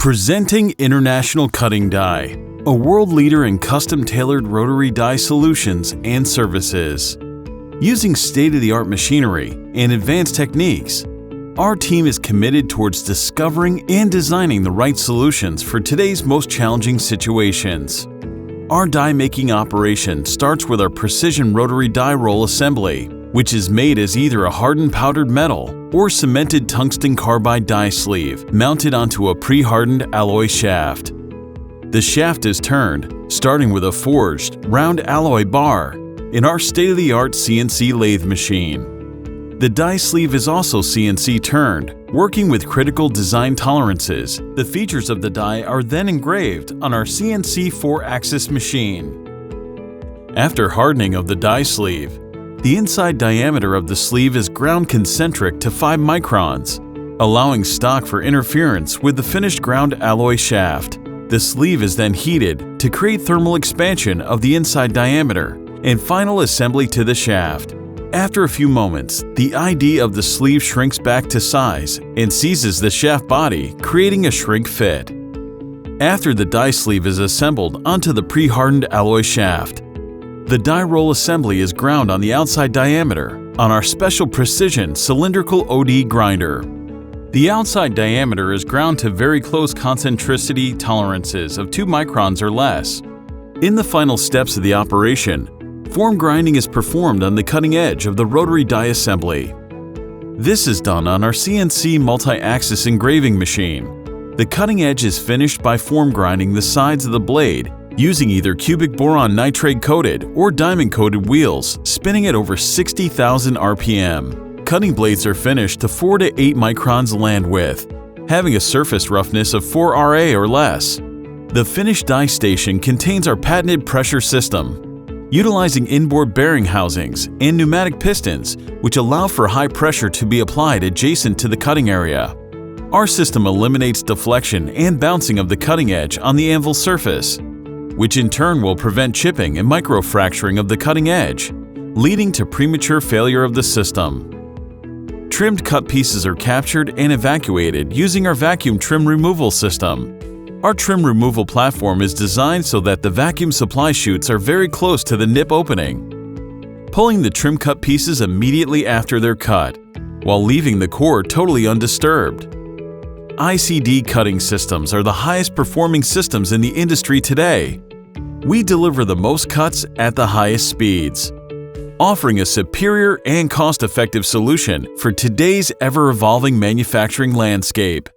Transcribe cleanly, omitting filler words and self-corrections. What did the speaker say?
Presenting International Cutting Die, a world leader in custom-tailored rotary die solutions and services. Using state-of-the-art machinery and advanced techniques, our team is committed towards discovering and designing the right solutions for today's most challenging situations. Our die-making operation starts with our precision rotary die roll assembly, which is made as either a hardened powdered metal or cemented tungsten carbide die sleeve mounted onto a pre-hardened alloy shaft. The shaft is turned, starting with a forged, round alloy bar in our state-of-the-art CNC lathe machine. The die sleeve is also CNC turned, working with critical design tolerances. The features of the die are then engraved on our CNC 4-axis machine. After hardening of the die sleeve, the inside diameter of the sleeve is ground concentric to 5 microns, allowing stock for interference with the finished ground alloy shaft. The sleeve is then heated to create thermal expansion of the inside diameter and final assembly to the shaft. After a few moments, the ID of the sleeve shrinks back to size and seizes the shaft body, creating a shrink fit. After the die sleeve is assembled onto the pre-hardened alloy shaft, the die roll assembly is ground on the outside diameter on our special precision cylindrical OD grinder. The outside diameter is ground to very close concentricity tolerances of 2 microns or less. In the final steps of the operation, form grinding is performed on the cutting edge of the rotary die assembly. This is done on our CNC multi-axis engraving machine. The cutting edge is finished by form grinding the sides of the blade using either cubic boron nitride coated or diamond coated wheels, spinning at over 60,000 RPM. Cutting blades are finished to 4 to 8 microns land width, having a surface roughness of 4 RA or less. The finished die station contains our patented pressure system, utilizing inboard bearing housings and pneumatic pistons, which allow for high pressure to be applied adjacent to the cutting area. Our system eliminates deflection and bouncing of the cutting edge on the anvil surface, which in turn will prevent chipping and microfracturing of the cutting edge, leading to premature failure of the system. Trimmed cut pieces are captured and evacuated using our vacuum trim removal system. Our trim removal platform is designed so that the vacuum supply chutes are very close to the nip opening, pulling the trim cut pieces immediately after they're cut, while leaving the core totally undisturbed. ICD cutting systems are the highest performing systems in the industry today. We deliver the most cuts at the highest speeds, offering a superior and cost-effective solution for today's ever-evolving manufacturing landscape.